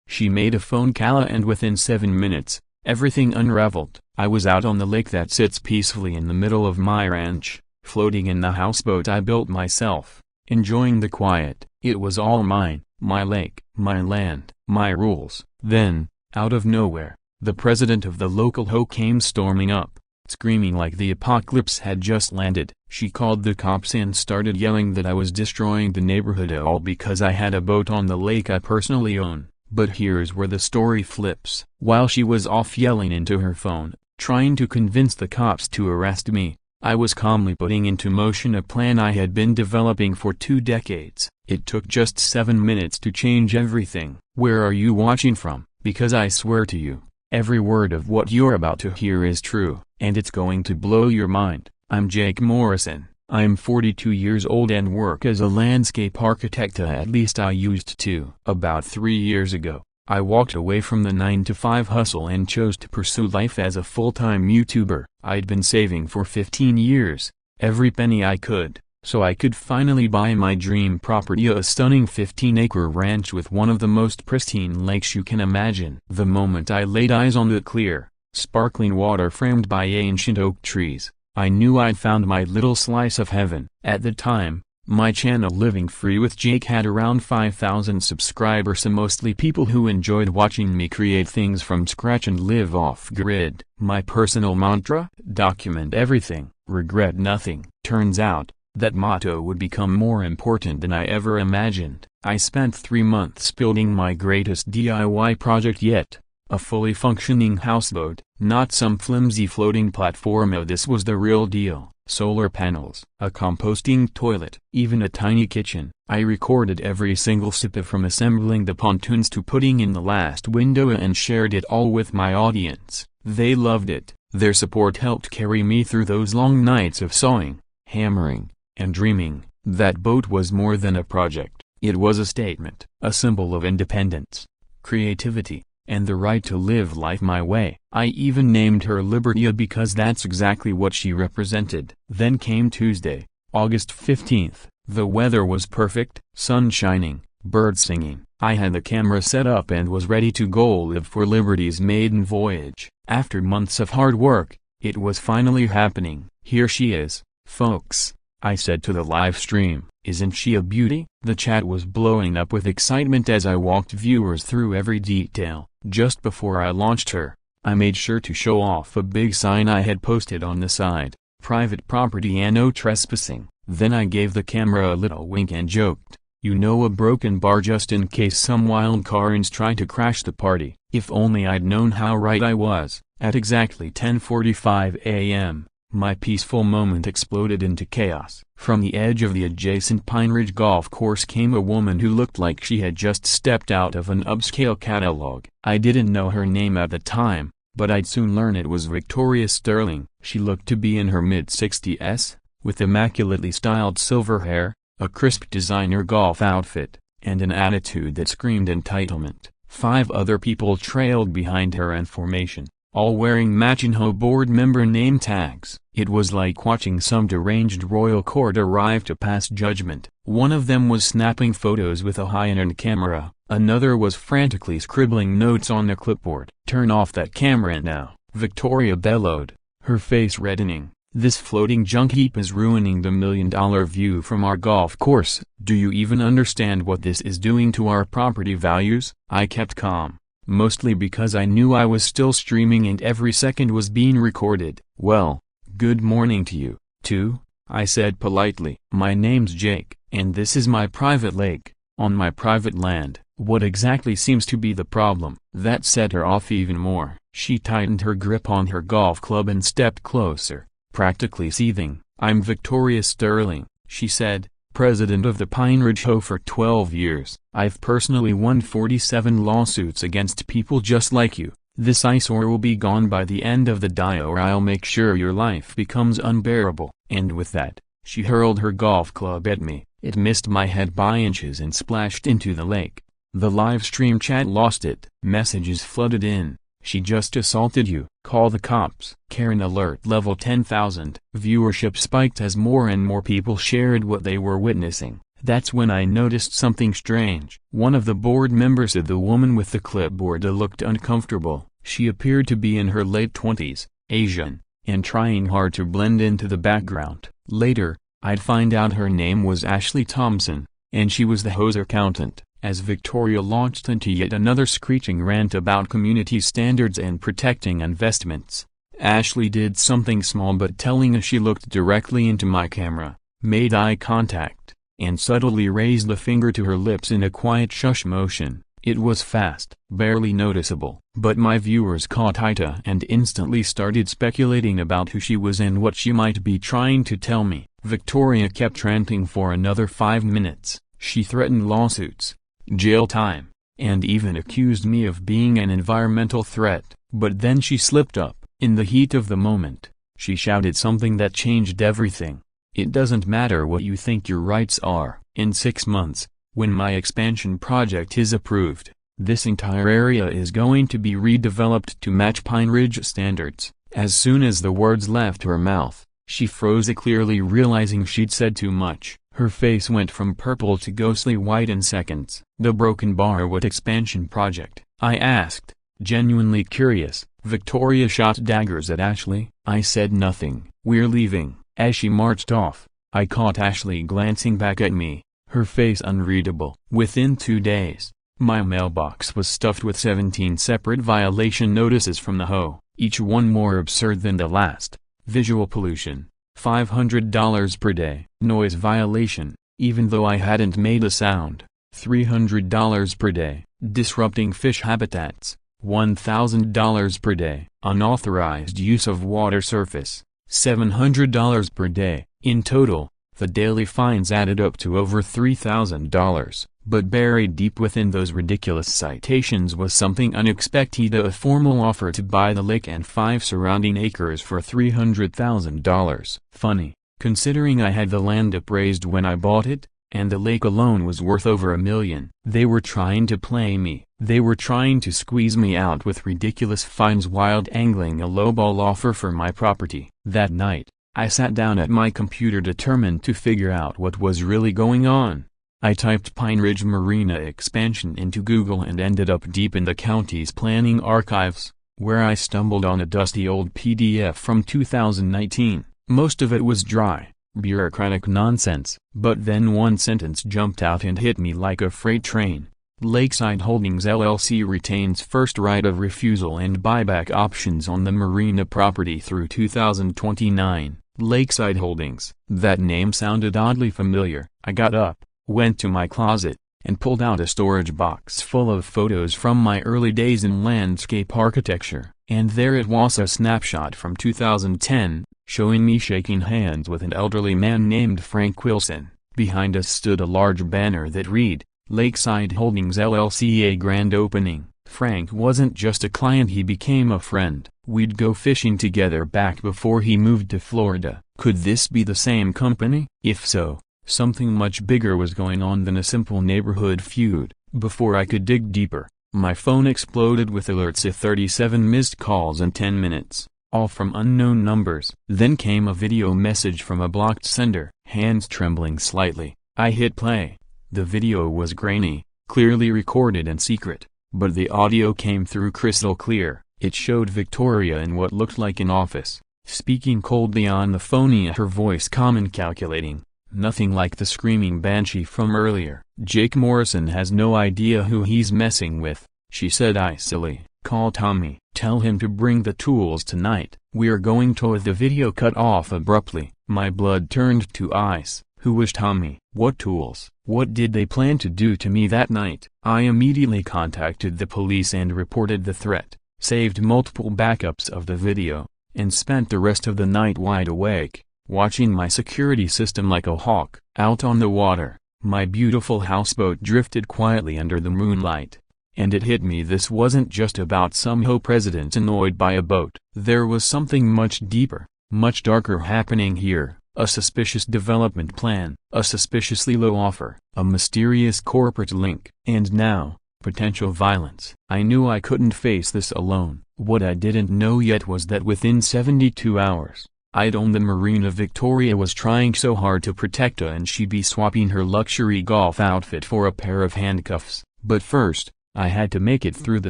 She made a phone call and within 7 minutes, everything unraveled. I was out on the lake that sits peacefully in the middle of my ranch, floating in the houseboat I built myself, enjoying the quiet. It was all mine, my lake, my land, my rules. Then, out of nowhere, the president of the local HOA came storming up, screaming like the apocalypse had just landed. She called the cops and started yelling that I was destroying the neighborhood all because I had a boat on the lake I personally own. But here's where the story flips. While she was off yelling into her phone, trying to convince the cops to arrest me, I was calmly putting into motion a plan I had been developing for 2 decades. It took just 7 minutes to change everything. Where are you watching from? Because I swear to you, every word of what you're about to hear is true, and it's going to blow your mind. I'm Jake Morrison. I'm 42 years old and work as a landscape architect, at least I used to. About 3 years ago, I walked away from the 9-to-5 hustle and chose to pursue life as a full-time YouTuber. I'd been saving for 15 years, every penny I could, so I could finally buy my dream property, a stunning 15-acre ranch with one of the most pristine lakes you can imagine. The moment I laid eyes on the clear, sparkling water framed by ancient oak trees, I knew I'd found my little slice of heaven. At the time, my channel Living Free with Jake had around 5,000 subscribers, and mostly people who enjoyed watching me create things from scratch and live off-grid. My personal mantra? Document everything, regret nothing. Turns out, that motto would become more important than I ever imagined. I spent 3 months building my greatest DIY project yet, a fully functioning houseboat, not some flimsy floating platform. This was the real deal. Solar panels, a composting toilet, even a tiny kitchen. I recorded every single step from assembling the pontoons to putting in the last window and shared it all with my audience. They loved it. Their support helped carry me through those long nights of sawing, hammering, and dreaming. That boat was more than a project. It was a statement, a symbol of independence, creativity, and the right to live life my way. I even named her Liberty because that's exactly what she represented. Then came Tuesday, August 15th. The weather was perfect, sun shining, birds singing. I had the camera set up and was ready to go live for Liberty's maiden voyage. After months of hard work, it was finally happening. Here she is, folks, I said to the live stream. Isn't she a beauty? The chat was blowing up with excitement as I walked viewers through every detail. Just before I launched her, I made sure to show off a big sign I had posted on the side, "Private property and no trespassing." Then I gave the camera a little wink and joked, "You know, a broken bar just in case some wild Karens try to crash the party." If only I'd known how right I was. At exactly 10:45 a.m., my peaceful moment exploded into chaos. From the edge of the adjacent Pine Ridge golf course came a woman who looked like she had just stepped out of an upscale catalog. I didn't know her name at the time, but I'd soon learn it was Victoria Sterling. She looked to be in her mid-60s, with immaculately styled silver hair, a crisp designer golf outfit, and an attitude that screamed entitlement. 5 other people trailed behind her in formation, all wearing matching HOA board member name tags. It was like watching some deranged royal court arrive to pass judgment. One of them was snapping photos with a high-end camera, another was frantically scribbling notes on a clipboard. "Turn off that camera now," Victoria bellowed, her face reddening. "This floating junk heap is ruining the $1 million view from our golf course. Do you even understand what this is doing to our property values?" I kept calm, mostly because I knew I was still streaming and every second was being recorded. "Well, good morning to you, too," I said politely. "My name's Jake, and this is my private lake, on my private land." What exactly seems to be the problem? That set her off even more. She tightened her grip on her golf club and stepped closer, practically seething. "I'm Victoria Sterling," she said, "president of the Pine Ridge HOA for 12 years. I've personally won 47 lawsuits against people just like you. This eyesore will be gone by the end of the day, or I'll make sure your life becomes unbearable." And with that, she hurled her golf club at me. It missed my head by inches and splashed into the lake. The live stream chat lost it. Messages flooded in. "She just assaulted you. Call the cops." Karen alert level 10,000. Viewership spiked as more and more people shared what they were witnessing. That's when I noticed something strange. One of the board members said the woman with the clipboard looked uncomfortable. She appeared to be in her late 20s, Asian, and trying hard to blend into the background. Later, I'd find out her name was Ashley Thompson, and she was the HOA's accountant. As Victoria launched into yet another screeching rant about community standards and protecting investments, Ashley did something small but telling as she looked directly into my camera, made eye contact, and subtly raised a finger to her lips in a quiet shush motion. It was fast, barely noticeable, but my viewers caught eye and instantly started speculating about who she was and what she might be trying to tell me. Victoria kept ranting for another 5 minutes. She threatened lawsuits, jail time, and even accused me of being an environmental threat. But then she slipped up. In the heat of the moment, she shouted something that changed everything. It doesn't matter what you think your rights are. In 6 months, when my expansion project is approved, this entire area is going to be redeveloped to match Pine Ridge standards. As soon as the words left her mouth, she froze, clearly realizing she'd said too much. Her face went from purple to ghostly white in seconds. The Broken Bar, what expansion project? I asked, genuinely curious. Victoria shot daggers at Ashley. I said nothing. We're leaving. As she marched off, I caught Ashley glancing back at me, her face unreadable. Within 2 days, my mailbox was stuffed with 17 separate violation notices from the HOA, each one more absurd than the last. Visual pollution, $500 per day. Noise violation, even though I hadn't made a sound, $300 per day. Disrupting fish habitats, $1,000 per day. Unauthorized use of water surface, $700 per day. In total, the daily fines added up to over $3,000, but buried deep within those ridiculous citations was something unexpected: a formal offer to buy the lake and 5 surrounding acres for $300,000. Funny, considering I had the land appraised when I bought it, and the lake alone was worth over $1 million. They were trying to play me. They were trying to squeeze me out with ridiculous fines while angling a lowball offer for my property. That night, I sat down at my computer determined to figure out what was really going on. I typed Pine Ridge Marina expansion into Google and ended up deep in the county's planning archives, where I stumbled on a dusty old PDF from 2019. Most of it was dry, bureaucratic nonsense. But then one sentence jumped out and hit me like a freight train. Lakeside Holdings LLC retains first right of refusal and buyback options on the Marina property through 2029. Lakeside Holdings. That name sounded oddly familiar. I got up, went to my closet, and pulled out a storage box full of photos from my early days in landscape architecture. And there it was, a snapshot from 2010, showing me shaking hands with an elderly man named Frank Wilson. Behind us stood a large banner that read, Lakeside Holdings LLC, a grand opening. Frank wasn't just a client, he became a friend. We'd go fishing together back before he moved to Florida. Could this be the same company? If so, something much bigger was going on than a simple neighborhood feud. Before I could dig deeper, my phone exploded with alerts of 37 missed calls in 10 minutes, all from unknown numbers. Then came a video message from a blocked sender. Hands trembling slightly, I hit play. The video was grainy, clearly recorded in secret, but the audio came through crystal clear. It showed Victoria in what looked like an office, speaking coldly on the phone, her voice calm and calculating, nothing like the screaming banshee from earlier. Jake Morrison has no idea who he's messing with, she said icily. Call Tommy. Tell him to bring the tools tonight. We're going to. The video cut off abruptly. My blood turned to ice. Who was Tommy? What tools? What did they plan to do to me that night? I immediately contacted the police and reported the threat, saved multiple backups of the video, and spent the rest of the night wide awake, watching my security system like a hawk. Out on the water, my beautiful houseboat drifted quietly under the moonlight. And it hit me, this wasn't just about some HOA president annoyed by a boat. There was something much deeper, much darker happening here. A suspicious development plan, a suspiciously low offer, a mysterious corporate link, and now, potential violence. I knew I couldn't face this alone. What I didn't know yet was that within 72 hours, I'd owned the Marina. Victoria was trying so hard to protect her, and she'd be swapping her luxury golf outfit for a pair of handcuffs. But first, I had to make it through the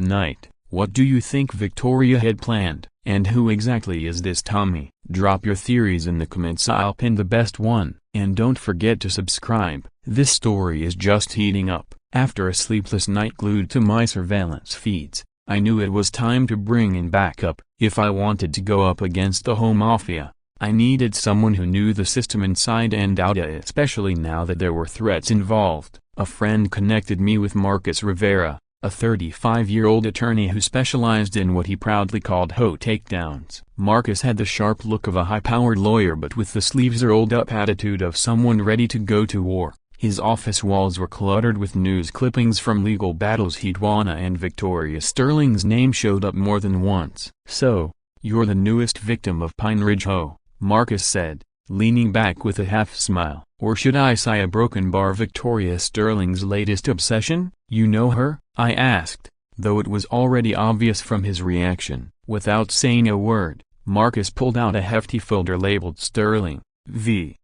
night. What do you think Victoria had planned? And who exactly is this Tommy? Drop your theories in the comments. I'll pin the best one. And don't forget to subscribe. This story is just heating up. After a sleepless night glued to my surveillance feeds, I knew it was time to bring in backup. If I wanted to go up against the home mafia, I needed someone who knew the system inside and out, especially now that there were threats involved. A friend connected me with Marcus Rivera, a 35-year-old attorney who specialized in what he proudly called HOA takedowns. Marcus had the sharp look of a high-powered lawyer, but with the sleeves-rolled-up attitude of someone ready to go to war. His office walls were cluttered with news clippings from legal battles he'd won, and Victoria Sterling's name showed up more than once. "So, you're the newest victim of Pine Ridge HOA," Marcus said, leaning back with a half-smile. "Or should I say a broken bar? Victoria Sterling's latest obsession? You know her?" I asked, though it was already obvious from his reaction. Without saying a word, Marcus pulled out a hefty folder labeled Sterling, V,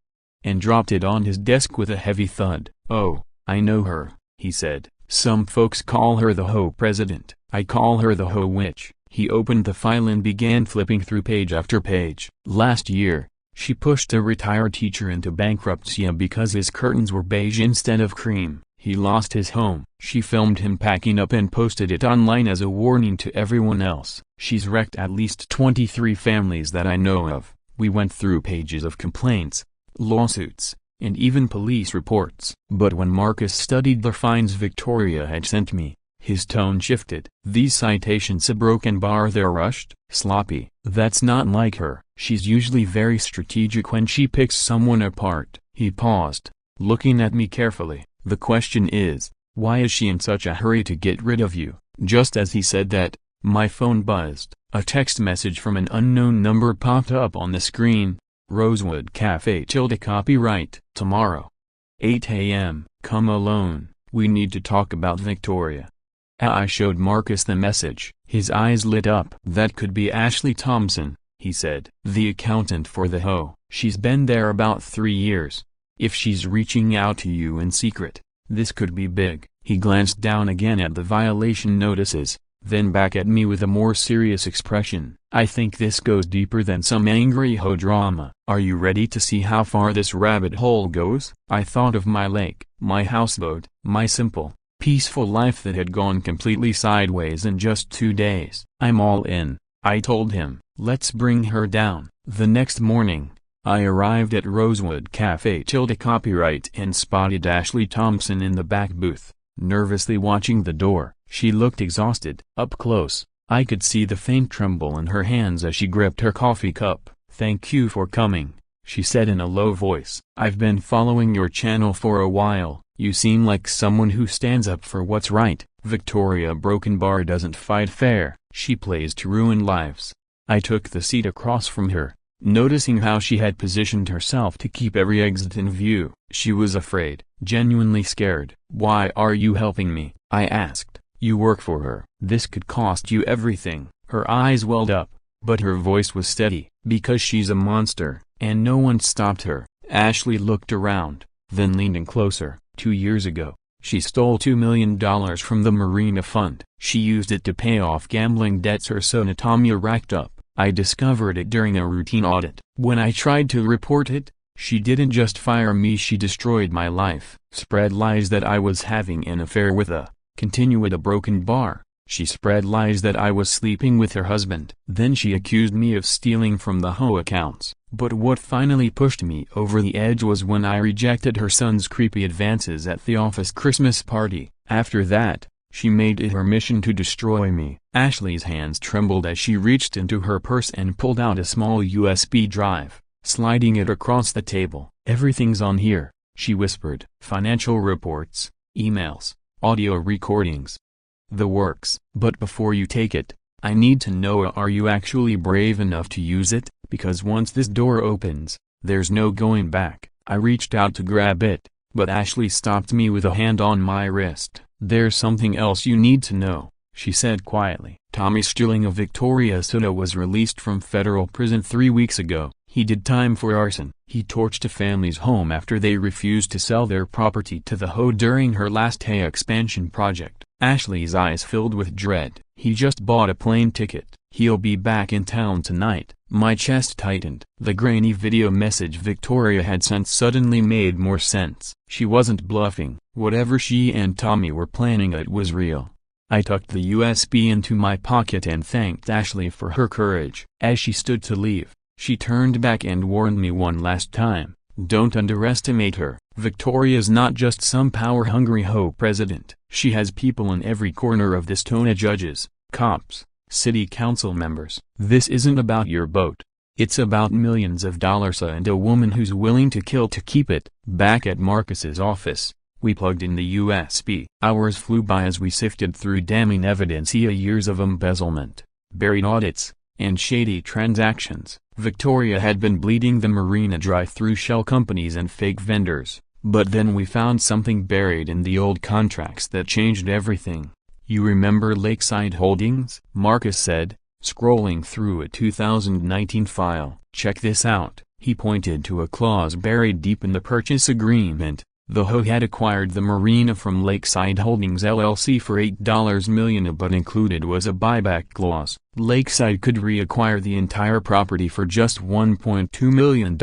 and dropped it on his desk with a heavy thud. "Oh, I know her," he said. "Some folks call her the HOA president. I call her the HOA witch." He opened the file and began flipping through page after page. "Last year, she pushed a retired teacher into bankruptcy because his curtains were beige instead of cream. He lost his home. She filmed him packing up and posted it online as a warning to everyone else. She's wrecked at least 23 families that I know of." We went through pages of complaints, lawsuits, and even police reports. But when Marcus studied the fines Victoria had sent me, his tone shifted. "These citations, a broken bar, they're rushed, sloppy. That's not like her. She's usually very strategic when she picks someone apart." He paused, looking at me carefully. "The question is, why is she in such a hurry to get rid of you?" Just as he said that, my phone buzzed. A text message from an unknown number popped up on the screen. "Rosewood Cafe / copyright tomorrow, 8 a.m. Come alone. We need to talk about Victoria." I showed Marcus the message. His eyes lit up. "That could be Ashley Thompson," he said. "The accountant for the HOA. She's been there about 3 years. If she's reaching out to you in secret, this could be big." He glanced down again at the violation notices, then back at me with a more serious expression. "I think this goes deeper than some angry HOA drama. Are you ready to see how far this rabbit hole goes?" I thought of my lake, my houseboat, my simple, peaceful life that had gone completely sideways in just 2 days. "I'm all in," I told him. "Let's bring her down." The next morning, I arrived at Rosewood Cafe / copyright and spotted Ashley Thompson in the back booth, nervously watching the door. She looked exhausted. Up close, I could see the faint tremble in her hands as she gripped her coffee cup. "Thank you for coming," she said in a low voice. "I've been following your channel for a while. You seem like someone who stands up for what's right." Victoria Broken Bar doesn't fight fair. She plays to ruin lives. I took the seat across from her, noticing how she had positioned herself to keep every exit in view. She was afraid, genuinely scared. "Why are you helping me?" I asked. "You work for her. This could cost you everything." Her eyes welled up, but her voice was steady. "Because she's a monster, and no one stopped her." Ashley looked around, then leaned in closer. 2 years ago, she stole $2 million from the Marina fund. She used it to pay off gambling debts her son Tommy racked up. I discovered it during a routine audit. When I tried to report it, she didn't just fire me, she destroyed my life. Spread lies that I was having an affair with a broken bar. She spread lies that I was sleeping with her husband. Then she accused me of stealing from the HOA accounts. But what finally pushed me over the edge was when I rejected her son's creepy advances at the office Christmas party. After that, she made it her mission to destroy me. Ashley's hands trembled as she reached into her purse and pulled out a small USB drive, sliding it across the table. "Everything's on here," she whispered. "Financial reports, emails, audio recordings. The works. But before you take it, I need to know, are you actually brave enough to use it? Because once this door opens, there's no going back." I reached out to grab it, but Ashley stopped me with a hand on my wrist. "There's something else you need to know," she said quietly. "Tommy Sterling of Victoria was released from federal prison 3 weeks ago. He did time for arson. He torched a family's home after they refused to sell their property to the HOA during her last HOA expansion project. Ashley's eyes filled with dread. He just bought a plane ticket. He'll be back in town tonight. My chest tightened. The grainy video message Victoria had sent suddenly made more sense. She wasn't bluffing. Whatever she and Tommy were planning, it was real. I tucked the USB into my pocket and thanked Ashley for her courage. As she stood to leave, she turned back and warned me one last time. Don't underestimate her. Victoria's not just some power-hungry HOA president. She has people in every corner of this town: judges, cops, city council members. This isn't about your boat. It's about millions of dollars and a woman who's willing to kill to keep it. Back at Marcus's office, we plugged in the USB. Hours flew by as we sifted through damning evidence: years of embezzlement, buried audits, and shady transactions. Victoria had been bleeding the Marina dry through shell companies and fake vendors, but then we found something buried in the old contracts that changed everything. You remember Lakeside Holdings? Marcus said, scrolling through a 2019 file. Check this out. He pointed to a clause buried deep in the purchase agreement. The HOA had acquired the Marina from Lakeside Holdings LLC for $8 million, but included was a buyback clause. Lakeside could reacquire the entire property for just $1.2 million,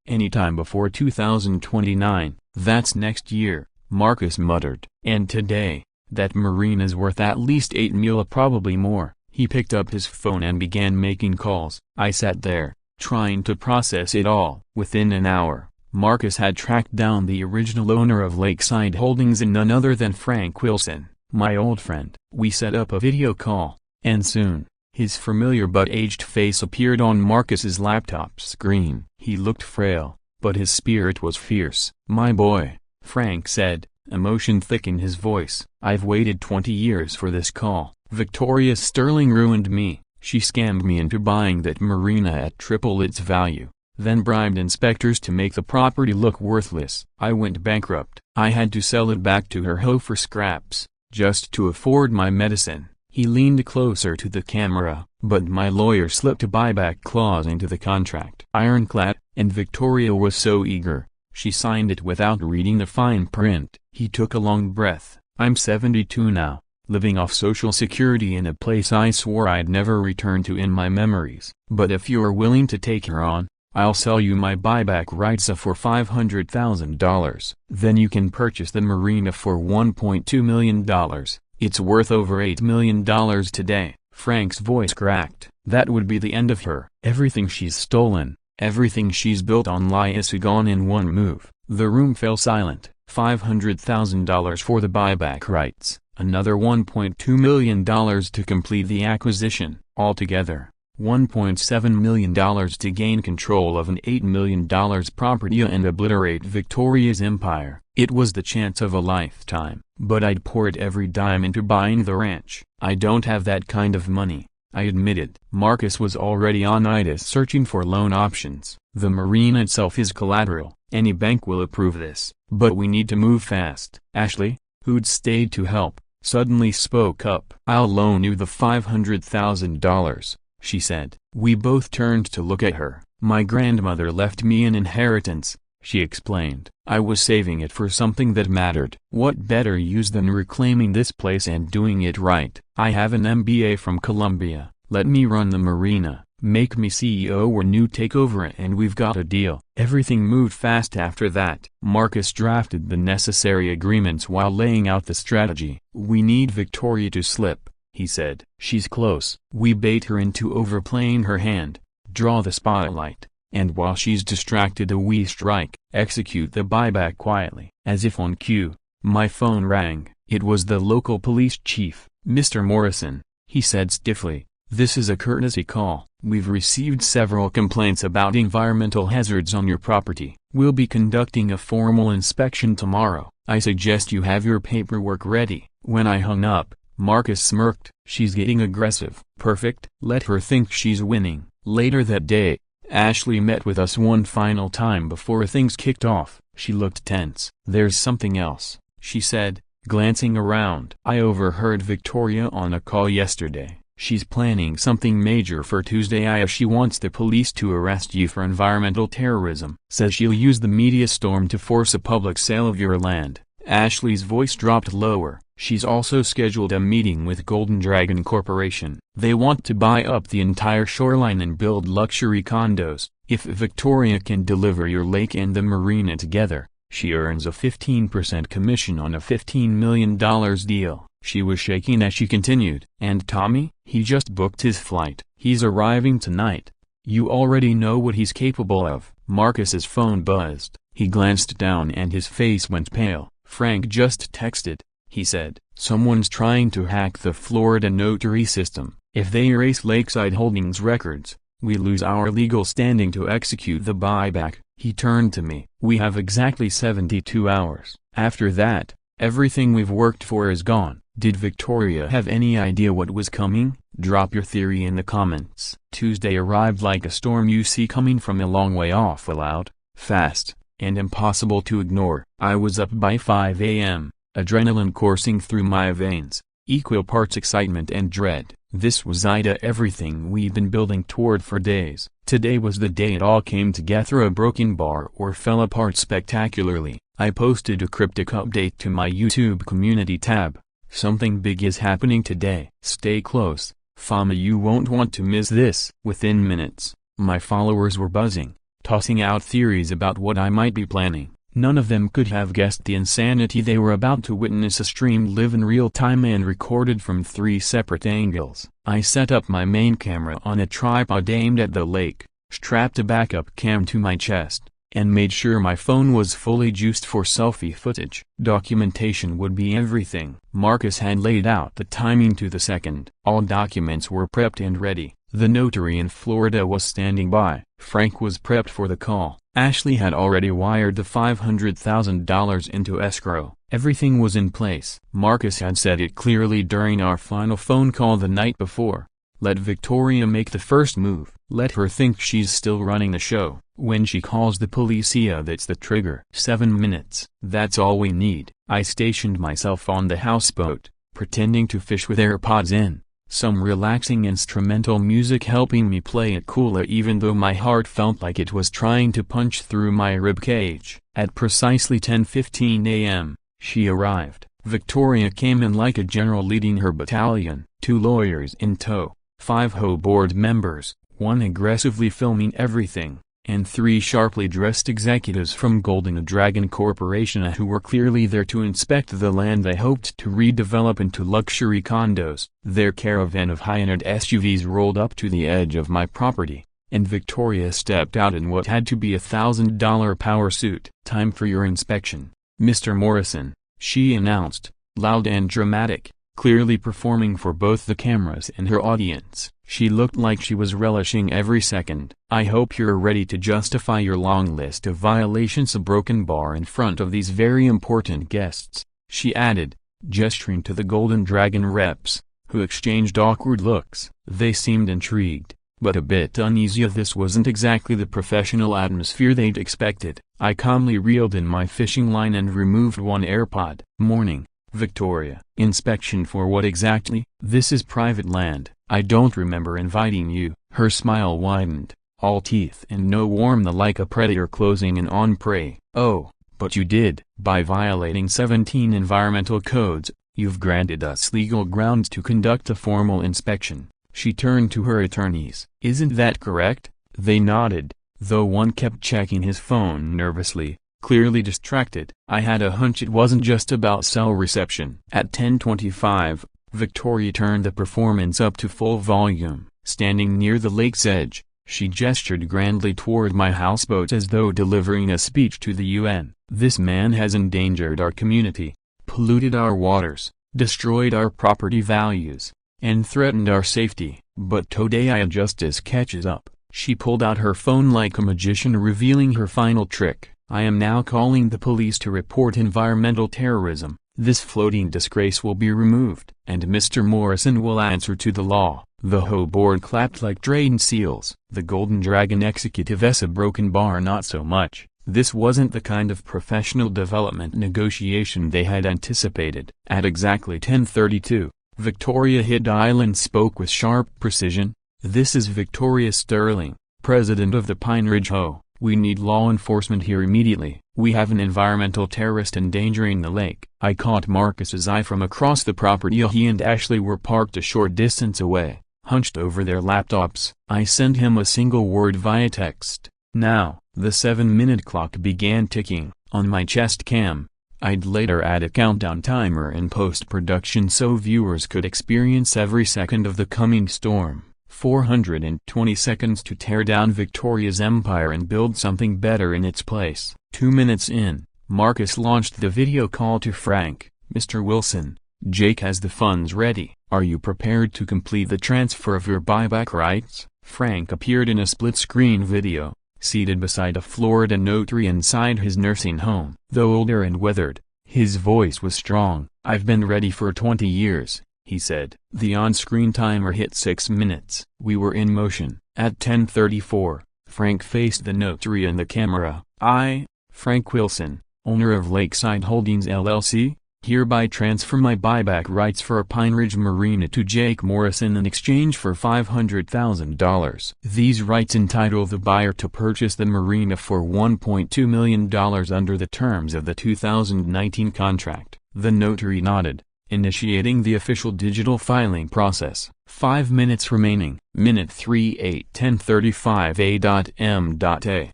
anytime before 2029. That's next year, Marcus muttered. And today, that Marina's worth at least $8 million, probably more. He picked up his phone and began making calls. I sat there, trying to process it all. Within an hour, Marcus had tracked down the original owner of Lakeside Holdings and none other than Frank Wilson, my old friend. We set up a video call, and soon, his familiar but aged face appeared on Marcus's laptop screen. He looked frail, but his spirit was fierce. My boy, Frank said, emotion thick in his voice. I've waited 20 years for this call. Victoria Sterling ruined me. She scammed me into buying that Marina at triple its value, then bribed inspectors to make the property look worthless. I went bankrupt. I had to sell it back to her HOA for scraps, just to afford my medicine. He leaned closer to the camera, but my lawyer slipped a buyback clause into the contract. Ironclad, and Victoria was so eager, she signed it without reading the fine print. He took a long breath. I'm 72 now, living off Social Security in a place I swore I'd never return to in my memories. But if you're willing to take her on, I'll sell you my buyback rights for $500,000. Then you can purchase the Marina for $1.2 million. It's worth over $8 million today. Frank's voice cracked. That would be the end of her. Everything she's stolen, everything she's built on lies gone in one move. The room fell silent. $500,000 for the buyback rights, another $1.2 million to complete the acquisition. Altogether, $1.7 million to gain control of an $8 million property and obliterate Victoria's empire. It was the chance of a lifetime. But I'd poured every dime into buying the ranch. I don't have that kind of money, I admitted. Marcus was already on ITIS searching for loan options. The Marina itself is collateral. Any bank will approve this. But we need to move fast. Ashley, who'd stayed to help, suddenly spoke up. I'll loan you the $500,000, she said. We both turned to look at her. My grandmother left me an inheritance, she explained. I was saving it for something that mattered. What better use than reclaiming this place and doing it right? I have an MBA from Columbia. Let me run the Marina, make me CEO or new takeover, and we've got a deal. Everything moved fast after that. Marcus drafted the necessary agreements while laying out the strategy. We need Victoria to slip, he said. She's close. We bait her into overplaying her hand, draw the spotlight, and while she's distracted we strike. Execute the buyback quietly. As if on cue, my phone rang. It was the local police chief. Mr. Morrison, he said stiffly, this is a courtesy call. We've received several complaints about environmental hazards on your property. We'll be conducting a formal inspection tomorrow. I suggest you have your paperwork ready. When I hung up, Marcus smirked. She's getting aggressive. Perfect. Let her think she's winning. Later that day, Ashley met with us one final time before things kicked off. She looked tense. There's something else, she said, glancing around. I overheard Victoria on a call yesterday. She's planning something major for Tuesday. She wants the police to arrest you for environmental terrorism. Says she'll use the media storm to force a public sale of your land. Ashley's voice dropped lower. She's also scheduled a meeting with Golden Dragon Corporation. They want to buy up the entire shoreline and build luxury condos. If Victoria can deliver your lake and the marina together, she earns a 15% commission on a $15 million deal. She was shaking as she continued. And Tommy? He just booked his flight. He's arriving tonight. You already know what he's capable of. Marcus's phone buzzed. He glanced down and his face went pale. Frank just texted, he said. Someone's trying to hack the Florida notary system. If they erase Lakeside Holdings records, we lose our legal standing to execute the buyback. He turned to me. We have exactly 72 hours. After that, everything we've worked for is gone. Did Victoria have any idea what was coming? Drop your theory in the comments. Tuesday arrived like a storm you see coming from a long way off, loud, fast, and impossible to ignore. I was up by 5 a.m., adrenaline coursing through my veins, equal parts excitement and dread. This was everything we'd been building toward for days. Today was the day it all came together. A broken bar or fell apart spectacularly. I posted a cryptic update to my YouTube community tab. Something big is happening today. Stay close, fama, you won't want to miss this. Within minutes, my followers were buzzing, tossing out theories about what I might be planning. None of them could have guessed the insanity they were about to witness. A stream live in real time and recorded from 3 separate angles. I set up my main camera on a tripod aimed at the lake, strapped a backup cam to my chest, and made sure my phone was fully juiced for selfie footage. Documentation would be everything. Marcus had laid out the timing to the second. All documents were prepped and ready. The notary in Florida was standing by. Frank was prepped for the call. Ashley had already wired the $500,000 into escrow. Everything was in place. Marcus had said it clearly during our final phone call the night before. Let Victoria make the first move. Let her think she's still running the show. When she calls the police, that's the trigger. 7 minutes. That's all we need. I stationed myself on the houseboat, pretending to fish with AirPods in. Some relaxing instrumental music helping me play it cool even though my heart felt like it was trying to punch through my ribcage. At precisely 10:15 a.m., she arrived. Victoria came in like a general leading her battalion, 2 lawyers in tow, 5 HOA board members, 1 aggressively filming everything, and 3 sharply dressed executives from Golden Dragon Corporation who were clearly there to inspect the land they hoped to redevelop into luxury condos. Their caravan of high-end SUVs rolled up to the edge of my property, and Victoria stepped out in what had to be a $1,000 power suit. Time for your inspection, Mr. Morrison, she announced, loud and dramatic, clearly performing for both the cameras and her audience. She looked like she was relishing every second. I hope you're ready to justify your long list of violations. A broken bar in front of these very important guests, she added, gesturing to the Golden Dragon reps, who exchanged awkward looks. They seemed intrigued, but a bit uneasy. This wasn't exactly the professional atmosphere they'd expected. I calmly reeled in my fishing line and removed 1 AirPod. Morning, Victoria. Inspection for what exactly? This is private land. I don't remember inviting you. Her smile widened, all teeth and no warmth, like a predator closing in on prey. Oh, but you did. By violating 17 environmental codes, you've granted us legal grounds to conduct a formal inspection. She turned to her attorneys. Isn't that correct? They nodded, though one kept checking his phone nervously, clearly distracted. I had a hunch it wasn't just about cell reception. At 10:25, Victoria turned the performance up to full volume. Standing near the lake's edge, she gestured grandly toward my houseboat as though delivering a speech to the UN. This man has endangered our community, polluted our waters, destroyed our property values, and threatened our safety. But today justice catches up. She pulled out her phone like a magician, revealing her final trick. I am now calling the police to report environmental terrorism. This floating disgrace will be removed, and Mr. Morrison will answer to the law. The HOA board clapped like trained seals. The Golden Dragon executives a broken bar, not so much. This wasn't the kind of professional development negotiation they had anticipated. At exactly 10:32, Victoria hit dial and spoke with sharp precision. "This is Victoria Sterling, president of the Pine Ridge HOA. We need law enforcement here immediately. We have an environmental terrorist endangering the lake." I caught Marcus's eye from across the property. He and Ashley were parked a short distance away, hunched over their laptops. I sent him a single word via text. Now, the 7-minute clock began ticking, on my chest cam. I'd later add a countdown timer in post-production so viewers could experience every second of the coming storm. 420 seconds to tear down Victoria's empire and build something better in its place. 2 minutes in, Marcus launched the video call to Frank. "Mr. Wilson, Jake has the funds ready. Are you prepared to complete the transfer of your buyback rights?" Frank appeared in a split-screen video, seated beside a Florida notary inside his nursing home. Though older and weathered, his voice was strong. "I've been ready for 20 years, he said. The on-screen timer hit 6 minutes. We were in motion. At 10:34, Frank faced the notary and the camera. "I, Frank Wilson, owner of Lakeside Holdings LLC, hereby transfer my buyback rights for a Pine Ridge Marina to Jake Morrison in exchange for $500,000. These rights entitle the buyer to purchase the marina for $1.2 million under the terms of the 2019 contract." The notary nodded, initiating the official digital filing process. 5 minutes remaining. Minute 38 10:35 A.M.A.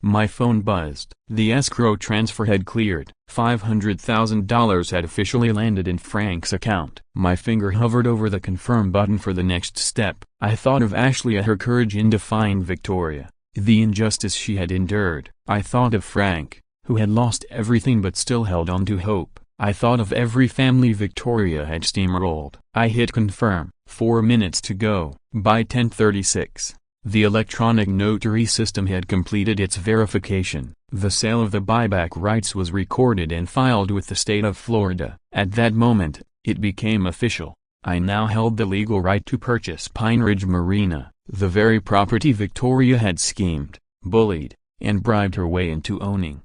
My phone buzzed. The escrow transfer had cleared. $500,000 had officially landed in Frank's account. My finger hovered over the confirm button for the next step. I thought of Ashley and her courage in defying Victoria, the injustice she had endured. I thought of Frank, who had lost everything but still held on to hope. I thought of every family Victoria had steamrolled. I hit confirm. 4 minutes to go. By 10:36. The electronic notary system had completed its verification. The sale of the buyback rights was recorded and filed with the state of Florida. At that moment, it became official. I now held the legal right to purchase Pine Ridge Marina, the very property Victoria had schemed, bullied, and bribed her way into owning.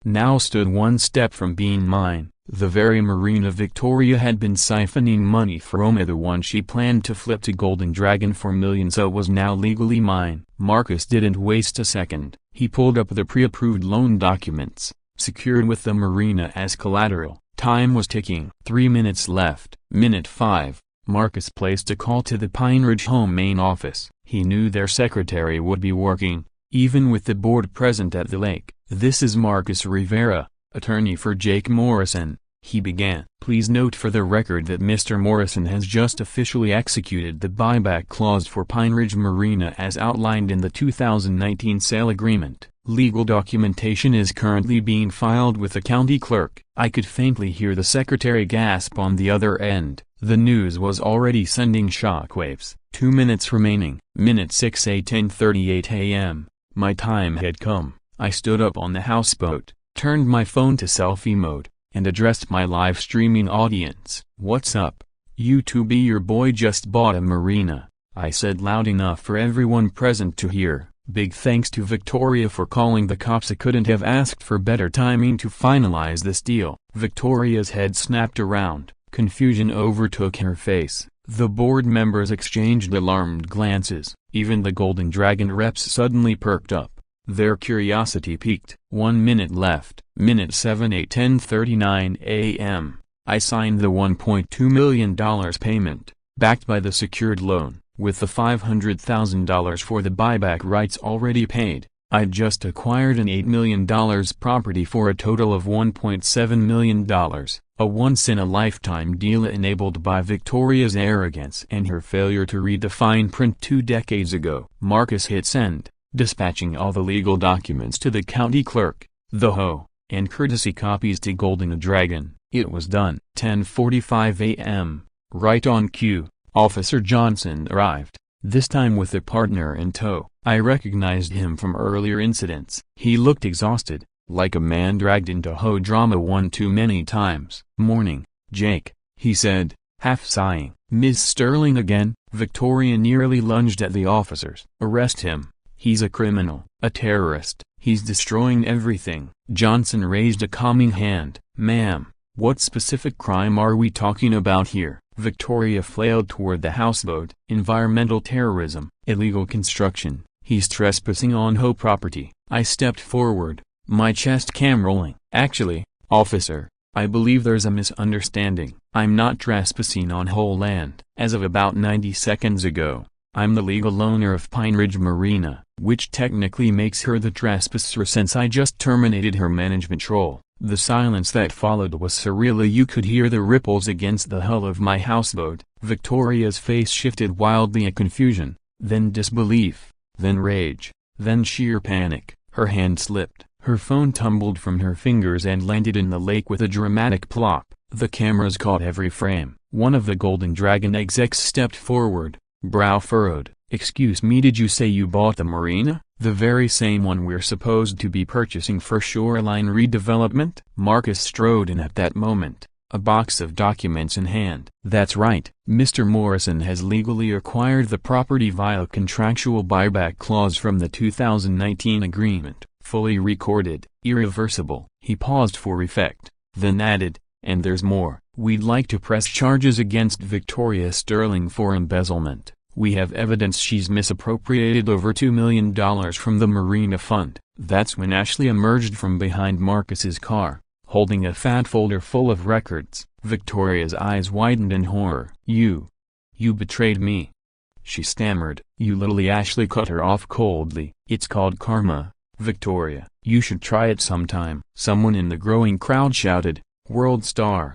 Now stood one step from being mine. The very marina Victoria had been siphoning money from, the one she planned to flip to Golden Dragon for millions, was now legally mine. Marcus didn't waste a second. He pulled up the pre-approved loan documents, secured with the marina as collateral. Time was ticking. 3 minutes left. Minute 5. Marcus placed a call to the Pine Ridge home main office. He knew their secretary would be working, even with the board present at the lake. "This is Marcus Rivera, attorney for Jake Morrison," he began. "Please note for the record that Mr. Morrison has just officially executed the buyback clause for Pine Ridge Marina as outlined in the 2019 sale agreement. Legal documentation is currently being filed with the county clerk." I could faintly hear the secretary gasp on the other end. The news was already sending shockwaves. 2 minutes remaining. Minute 6 A 10:38 a.m. My time had come. I stood up on the houseboat, turned my phone to selfie mode, and addressed my live streaming audience. "What's up, YouTube? Your boy just bought a marina," I said loud enough for everyone present to hear. "Big thanks to Victoria for calling the cops. I couldn't have asked for better timing to finalize this deal." Victoria's head snapped around. Confusion overtook her face. The board members exchanged alarmed glances. Even the Golden Dragon reps suddenly perked up. Their curiosity piqued. 1 minute left. Minute 7 A 10:39 a.m. I signed the $1.2 million payment, backed by the secured loan. With the $500,000 for the buyback rights already paid, I'd just acquired an $8 million property for a total of $1.7 million. A once-in-a-lifetime deal enabled by Victoria's arrogance and her failure to read the fine print 2 decades ago. Marcus hit send, dispatching all the legal documents to the county clerk, the HOA, and courtesy copies to Golden Dragon. It was done. 10:45 a.m. Right on cue, Officer Johnson arrived, this time with a partner in tow. I recognized him from earlier incidents. He looked exhausted, like a man dragged into HOA drama one too many times. "Morning, Jake," he said, half sighing. "Ms. Sterling again?" Victoria nearly lunged at the officers. "Arrest him. He's a criminal, a terrorist. He's destroying everything." Johnson raised a calming hand. "Ma'am, What specific crime are we talking about here? Victoria flailed toward the houseboat. Environmental terrorism, illegal construction. He's trespassing on HOA property. I stepped forward, my chest cam rolling. Actually, officer, I believe there's a misunderstanding. I'm not trespassing on HOA land. As of about 90 seconds ago, I'm the legal owner of Pine Ridge Marina, which technically makes her the trespasser since I just terminated her management role. The silence that followed was surreal. You could hear the ripples against the hull of my houseboat. Victoria's face shifted wildly in confusion, then disbelief, then rage, then sheer panic. Her hand slipped, her phone tumbled from her fingers and landed in the lake with a dramatic plop. The cameras caught every frame. One of the Golden Dragon execs stepped forward, brow furrowed. Excuse me, did you say you bought the marina? The very same one we're supposed to be purchasing for shoreline redevelopment? Marcus strode in at that moment, a box of documents in hand. That's right, Mr. Morrison has legally acquired the property via contractual buyback clause from the 2019 agreement, fully recorded, irreversible. He paused for effect, then added, and there's more. We'd like to press charges against Victoria Sterling for embezzlement. We have evidence she's misappropriated over $2 million from the Marina Fund. That's when Ashley emerged from behind Marcus's car, holding a fat folder full of records. Victoria's eyes widened in horror. You betrayed me, she stammered. You literally. Ashley cut her off coldly. It's called karma, Victoria. You should try it sometime. Someone in the growing crowd shouted, World Star.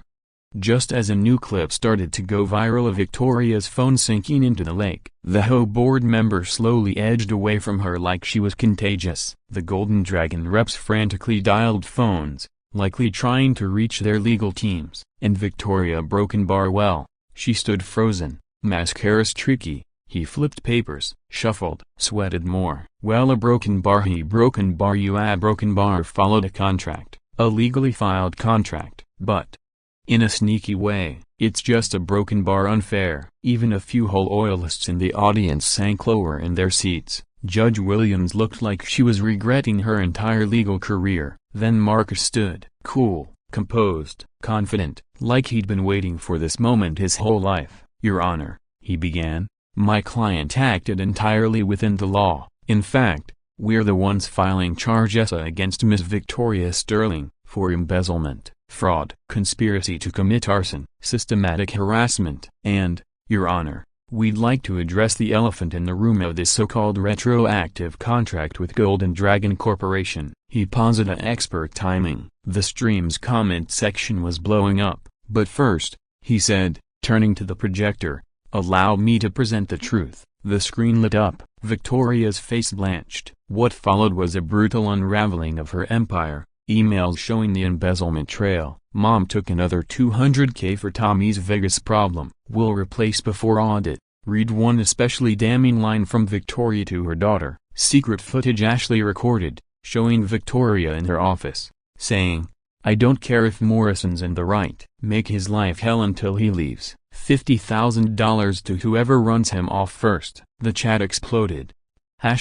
Just as a new clip started to go viral of Victoria's phone sinking into the lake, the HOA board member slowly edged away from her like she was contagious. The Golden Dragon reps frantically dialed phones, likely trying to reach their legal teams. And Victoria broken bar. Well, she stood frozen, mascara streaky. He flipped papers, shuffled, sweated more. Well, a broken bar. He broken bar. You a broken bar. Followed a contract, a legally filed contract, but in a sneaky way, it's just a broken bar. Unfair. Even a few HOA loyalists in the audience sank lower in their seats. Judge Williams looked like she was regretting her entire legal career. Then Marcus stood, cool, composed, confident, like he'd been waiting for this moment his whole life. Your Honor, he began, my client acted entirely within the law. In fact, we're the ones filing charges against Miss Victoria Sterling for embezzlement, fraud, conspiracy to commit arson, systematic harassment, and, Your Honor, we'd like to address the elephant in the room of this so-called retroactive contract with Golden Dragon Corporation. He paused at expert timing. The stream's comment section was blowing up. But first, he said, turning to the projector, allow me to present the truth. The screen lit up. Victoria's face blanched. What followed was a brutal unraveling of her empire. Emails showing the embezzlement trail. Mom took another $200K for Tommy's Vegas problem. Will replace before audit. Read one especially damning line from Victoria to her daughter. Secret footage Ashley recorded, showing Victoria in her office, saying, I don't care if Morrison's in the right. Make his life hell until he leaves. $50,000 to whoever runs him off first. The chat exploded.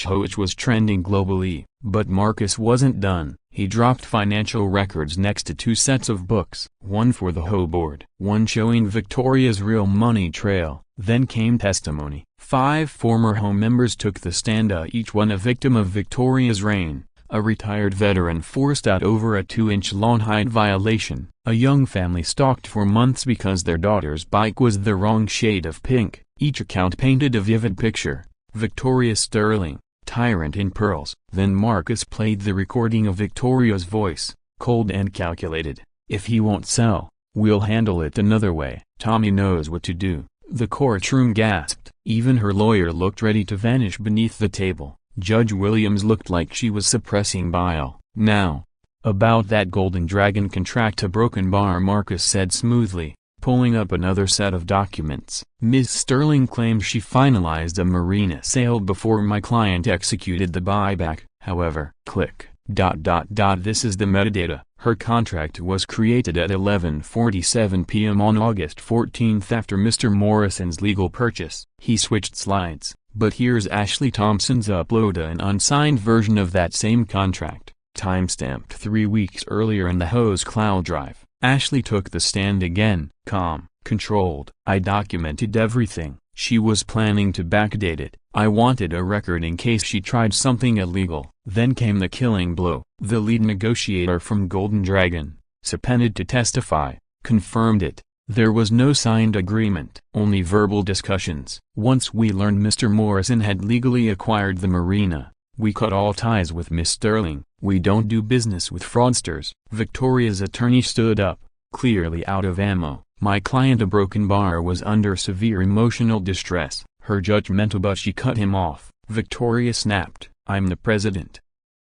Which was trending globally. But Marcus wasn't done. He dropped financial records next to two sets of books. One for the HOA board. One showing Victoria's real money trail. Then came testimony. 5 former HOA members took the stand, each one a victim of Victoria's reign. A retired veteran forced out over a 2-inch long height violation. A young family stalked for months because their daughter's bike was the wrong shade of pink. Each account painted a vivid picture. Victoria Sterling, tyrant in pearls. Then Marcus played the recording of Victoria's voice, cold and calculated. If he won't sell, we'll handle it another way. Tommy knows what to do. The courtroom gasped. Even her lawyer looked ready to vanish beneath the table. Judge Williams looked like she was suppressing bile. Now, about that Golden Dragon contract, a broken bar, Marcus said smoothly, pulling up another set of documents. Ms. Sterling claims she finalized a marina sale before my client executed the buyback. However, click. This is the metadata. Her contract was created at 11:47 p.m. on August 14 after Mr. Morrison's legal purchase. He switched slides, but here's Ashley Thompson's upload, an unsigned version of that same contract, timestamped 3 weeks earlier in the HOA's cloud drive. Ashley took the stand again, calm, controlled. I documented everything. She was planning to backdate it. I wanted a record in case she tried something illegal. Then came the killing blow. The lead negotiator from Golden Dragon, subpoenaed to testify, confirmed it. There was no signed agreement, only verbal discussions. Once we learned Mr. Morrison had legally acquired the Marina, we cut all ties with Miss Sterling. We don't do business with fraudsters. Victoria's attorney stood up, clearly out of ammo. My client, a broken bar, was under severe emotional distress. Her judgmental, but she cut him off. Victoria snapped, "I'm the president,"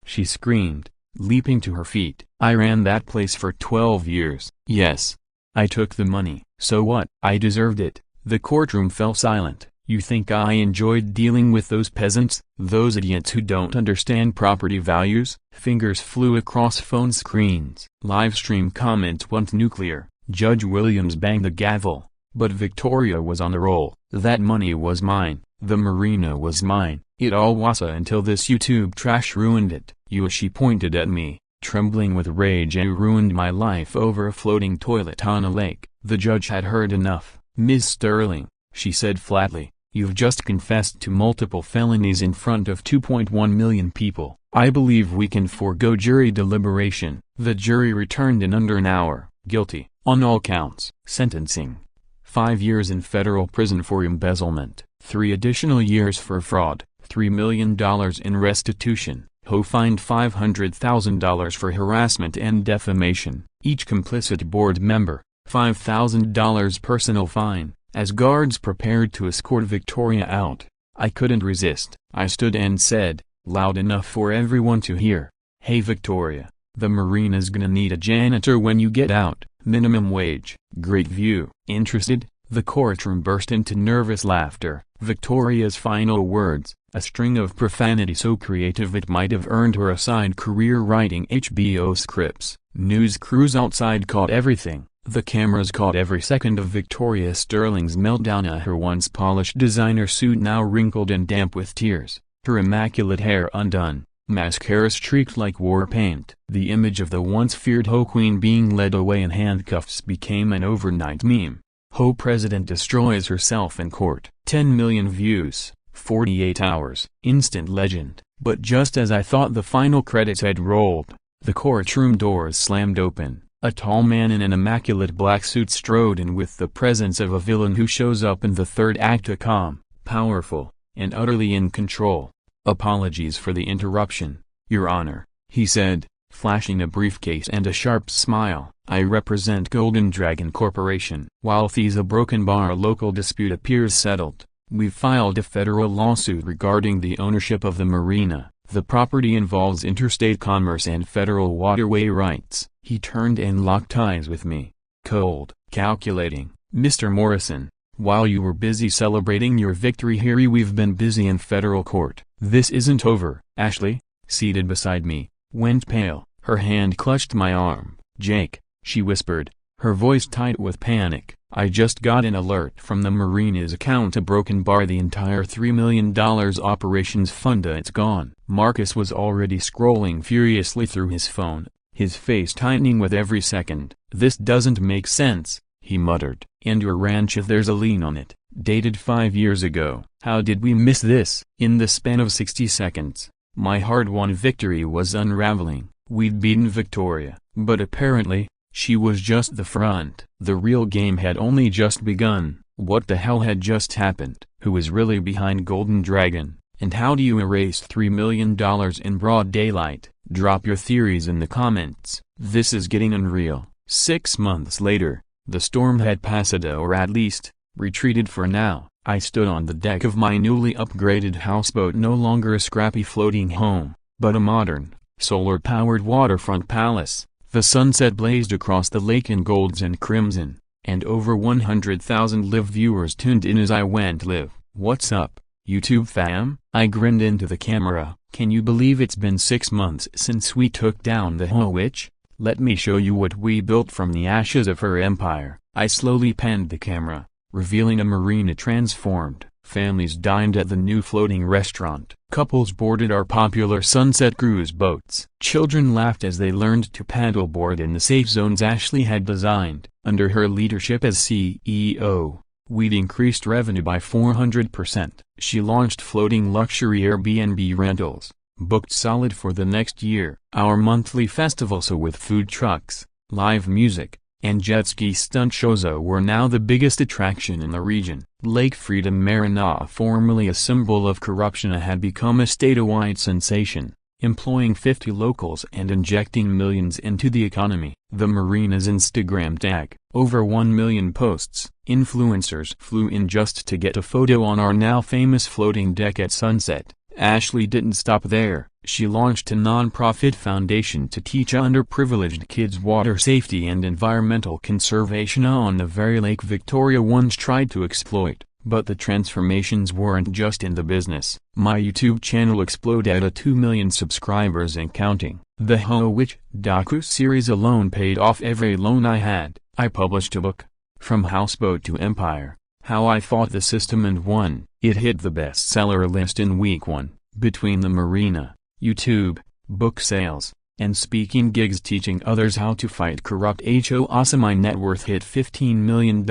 she screamed, leaping to her feet. "I ran that place for 12 years. Yes. I took the money. So what? I deserved it." The courtroom fell silent. You think I enjoyed dealing with those peasants, those idiots who don't understand property values? Fingers flew across phone screens. Livestream comments went nuclear. Judge Williams banged the gavel. But Victoria was on the roll. That money was mine. The Marina was mine. It all was until this YouTube trash ruined it. You, she pointed at me, trembling with rage. "You ruined my life over a floating toilet on a lake." The judge had heard enough. "Ms. Sterling," she said flatly, "you've just confessed to multiple felonies in front of 2.1 million people. I believe we can forego jury deliberation." The jury returned in under an hour. Guilty, on all counts. Sentencing: 5 years in federal prison for embezzlement, 3 additional years for fraud, $3 million in restitution. HOA fined $500,000 for harassment and defamation. Each complicit board member, $5,000 personal fine. As guards prepared to escort Victoria out, I couldn't resist. I stood and said, loud enough for everyone to hear, "Hey Victoria, the Marina's gonna need a janitor when you get out. Minimum wage. Great view. Interested?" The courtroom burst into nervous laughter. Victoria's final words, a string of profanity so creative it might have earned her a side career writing HBO scripts. News crews outside caught everything. The cameras caught every second of Victoria Sterling's meltdown, her once polished designer suit now wrinkled and damp with tears, her immaculate hair undone, mascara streaked like war paint. The image of the once feared HOA queen being led away in handcuffs became an overnight meme. HOA president destroys herself in court. 10 million views, 48 hours. Instant legend. But just as I thought the final credits had rolled, the courtroom doors slammed open. A tall man in an immaculate black suit strode in with the presence of a villain who shows up in the third act, a calm, powerful, and utterly in control. "Apologies for the interruption, Your Honor," he said, flashing a briefcase and a sharp smile. "I represent Golden Dragon Corporation. While a broken bar local dispute appears settled, we've filed a federal lawsuit regarding the ownership of the Marina. The property involves interstate commerce and federal waterway rights." He turned and locked eyes with me. Cold, calculating. "Mr. Morrison, while you were busy celebrating your victory here, we've been busy in federal court. This isn't over." Ashley, seated beside me, went pale. Her hand clutched my arm. "Jake," she whispered, her voice tight with panic, "I just got an alert from the Marina's account. A broken bar, the entire $3 million operations fund, it's gone." Marcus was already scrolling furiously through his phone, his face tightening with every second. "This doesn't make sense," he muttered. "And your ranch, if there's a lien on it, dated 5 years ago. How did we miss this?" In the span of 60 seconds, my hard-won victory was unraveling. We'd beaten Victoria, but apparently, she was just the front. The real game had only just begun. What the hell had just happened? Who was really behind Golden Dragon? And how do you erase $3 million in broad daylight? Drop your theories in the comments. This is getting unreal. 6 months later, the storm had passed, or at least, retreated for now. I stood on the deck of my newly upgraded houseboat, no longer a scrappy floating home, but a modern, solar-powered waterfront palace. The sunset blazed across the lake in golds and crimson, and over 100,000 live viewers tuned in as I went live. "What's up, YouTube fam?" I grinned into the camera. "Can you believe it's been 6 months since we took down the HOA witch? Let me show you what we built from the ashes of her empire." I slowly panned the camera, revealing a Marina transformed, Families dined at the new floating restaurant. Couples boarded our popular sunset cruise boats. Children laughed as they learned to paddleboard in the safe zones Ashley had designed. Under her leadership as CEO, we'd increased revenue by 400%. She launched floating luxury Airbnb rentals, booked solid for the next year. Our monthly festival with food trucks, live music, and jet ski stunt shows were now the biggest attraction in the region. Lake Freedom Marina, formerly a symbol of corruption, had become a statewide sensation, employing 50 locals and injecting millions into the economy. The marina's Instagram tag, over 1 million posts. Influencers flew in just to get a photo on our now famous floating deck at sunset. Ashley didn't stop there. She launched a non-profit foundation to teach underprivileged kids water safety and environmental conservation on the very lake Victoria once tried to exploit. But the transformations weren't just in the business. My YouTube channel exploded at 2 million subscribers and counting. The HOA Witch docu-series alone paid off every loan I had. I published a book, From Houseboat to Empire, How I Fought the System and Won. It hit the bestseller list in week 1. Between the marina, YouTube, book sales, and speaking gigs teaching others how to fight corrupt HOA, my net worth hit $15 million.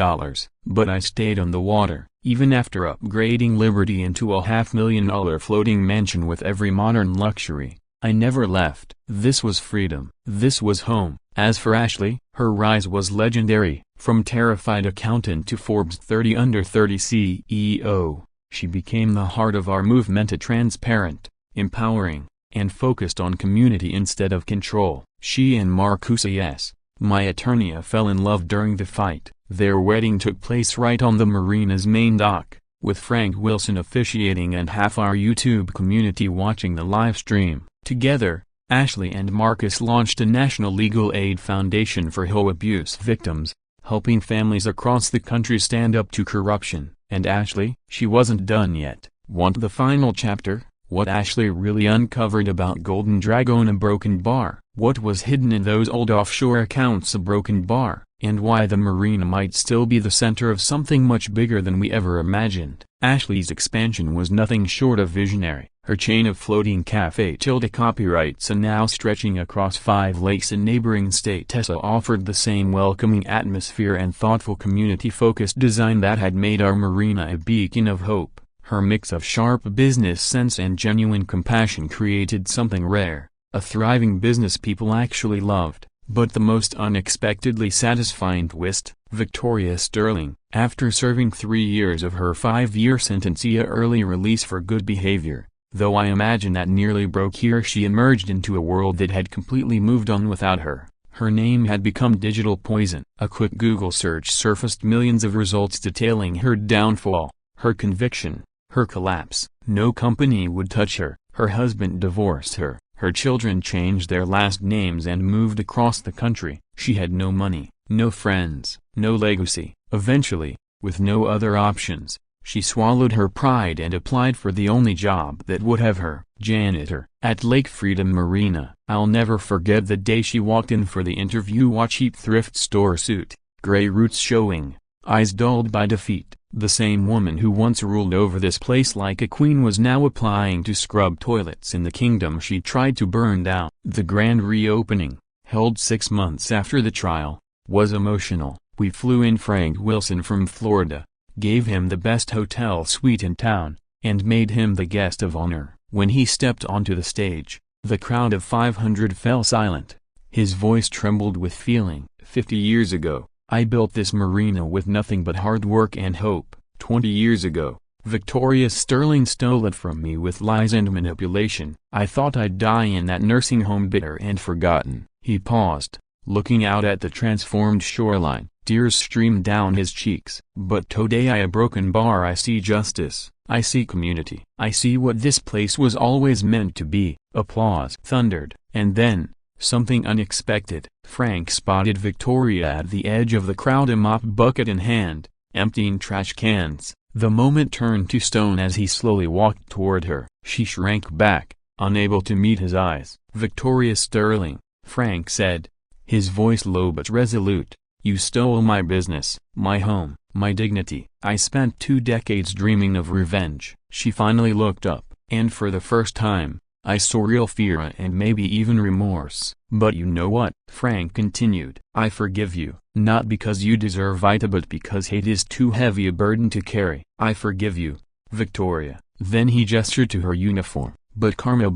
But I stayed on the water, even after upgrading Liberty into a $500,000 floating mansion with every modern luxury. I never left. This was freedom. This was home. As for Ashley, her rise was legendary. From terrified accountant to Forbes 30 Under 30 CEO, she became the heart of our movement, transparent, empowering, and focused on community instead of control. She and Marcus, my attorney, fell in love during the fight. Their wedding took place right on the marina's main dock, with Frank Wilson officiating and half our YouTube community watching the live stream. Together, Ashley and Marcus launched a national legal aid foundation for HOA abuse victims, helping families across the country stand up to corruption. And Ashley, she wasn't done yet. Want the final chapter? What Ashley really uncovered about Golden Dragon, a broken bar, what was hidden in those old offshore accounts, a broken bar, and why the marina might still be the center of something much bigger than we ever imagined. Ashley's expansion was nothing short of visionary. Her chain of floating cafe copyrights are now stretching across 5 lakes in neighboring state. Tessa offered the same welcoming atmosphere and thoughtful community-focused design that had made our marina a beacon of hope. Her mix of sharp business sense and genuine compassion created something rare, a thriving business people actually loved. But the most unexpectedly satisfying twist, Victoria Sterling, after serving 3 years of her 5-year sentence via early release for good behavior, though I imagine that nearly broke her, she emerged into a world that had completely moved on without her. Her name had become digital poison. A quick Google search surfaced millions of results detailing her downfall, her conviction, her collapse. No company would touch her. Her husband divorced her. Her children changed their last names and moved across the country. She had no money, no friends, no legacy. Eventually, with no other options, she swallowed her pride and applied for the only job that would have her, janitor, at Lake Freedom Marina. I'll never forget the day she walked in for the interview, a cheap thrift store suit, gray roots showing, eyes dulled by defeat. The same woman who once ruled over this place like a queen was now applying to scrub toilets in the kingdom she tried to burn down. The grand reopening, held 6 months after the trial, was emotional. We flew in Frank Wilson from Florida, gave him the best hotel suite in town, and made him the guest of honor. When he stepped onto the stage, the crowd of 500 fell silent. His voice trembled with feeling. 50 years ago, I built this marina with nothing but hard work and hope. 20 years ago, Victoria Sterling stole it from me with lies and manipulation. I thought I'd die in that nursing home, bitter and forgotten. He paused, looking out at the transformed shoreline. Tears streamed down his cheeks. But today I a broken bar. I see justice. I see community. I see what this place was always meant to be. Applause thundered. And then, something unexpected. Frank spotted Victoria at the edge of the crowd, a mop bucket in hand, emptying trash cans. The moment turned to stone as he slowly walked toward her. She shrank back, unable to meet his eyes. Victoria Sterling, Frank said, his voice low but resolute, you stole my business, my home, my dignity. I spent 2 decades dreaming of revenge. She finally looked up, and for the first time, I saw real fear and maybe even remorse. But you know what? Frank continued. I forgive you, not because you deserve it but because hate is too heavy a burden to carry. I forgive you, Victoria. Then he gestured to her uniform. But karma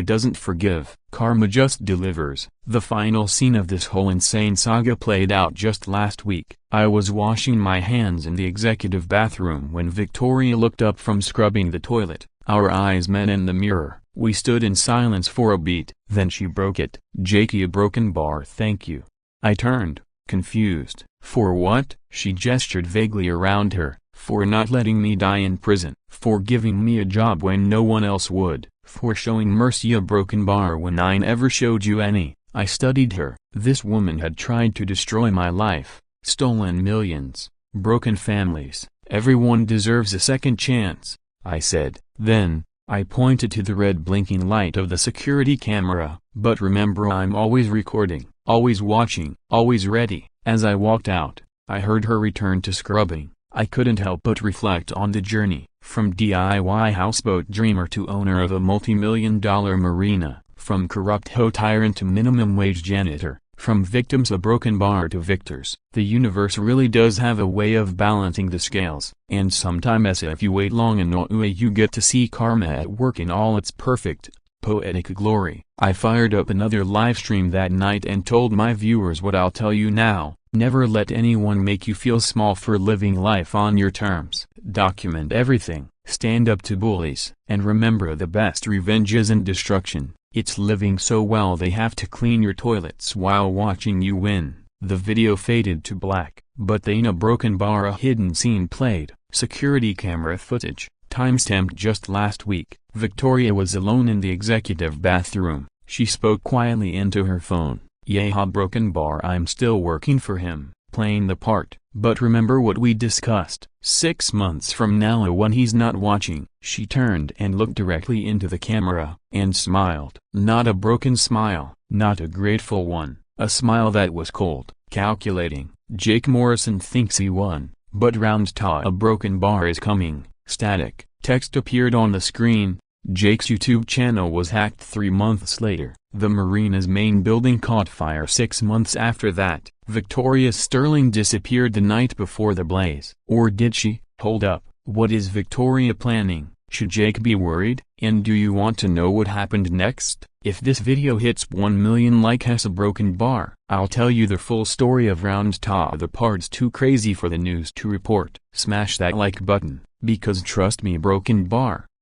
doesn't forgive. Karma just delivers. The final scene of this whole insane saga played out just last week. I was washing my hands in the executive bathroom when Victoria looked up from scrubbing the toilet. Our eyes met in the mirror. We stood in silence for a beat. Then she broke it. Jakey, a broken bar, thank you. I turned, confused. For what? She gestured vaguely around her. For not letting me die in prison. For giving me a job when no one else would. For showing mercy, a broken bar, when I never showed you any. I studied her. This woman had tried to destroy my life. Stolen millions. Broken families. Everyone deserves a second chance, I said. Then, I pointed to the red blinking light of the security camera. But remember, I'm always recording, always watching, always ready. As I walked out, I heard her return to scrubbing. I couldn't help but reflect on the journey, from DIY houseboat dreamer to owner of a multi-million-dollar marina, from corrupt HOA tyrant to minimum-wage janitor, from victims of broken bar to victors. The universe really does have a way of balancing the scales, and sometimes if you wait long enough you get to see karma at work in all its perfect, poetic glory. I fired up another livestream that night and told my viewers what I'll tell you now. Never let anyone make you feel small for living life on your terms. Document everything, stand up to bullies, and remember, the best revenge isn't destruction, it's living so well they have to clean your toilets while watching you win. The video faded to black, but then a broken bar, a hidden scene played, security camera footage, timestamped just last week. Victoria was alone in the executive bathroom. She spoke quietly into her phone. Yeah, broken bar, I'm still working for him, playing the part. But remember what we discussed. 6 months from now when he's not watching. She turned and looked directly into the camera, and smiled. Not a broken smile, not a grateful one, a smile that was cold, calculating. Jake Morrison thinks he won, but round ta, a broken bar is coming. Static text appeared on the screen. Jake's YouTube channel was hacked 3 months later. The marina's main building caught fire 6 months after that. Victoria Sterling disappeared the night before the blaze. Or did she? Hold up, what is Victoria planning? Should Jake be worried? And do you want to know what happened next? If this video hits 1 million likes as a broken bar, I'll tell you the full story of round ta. The part's too crazy for the news to report. Smash that like button, because trust me, broken bar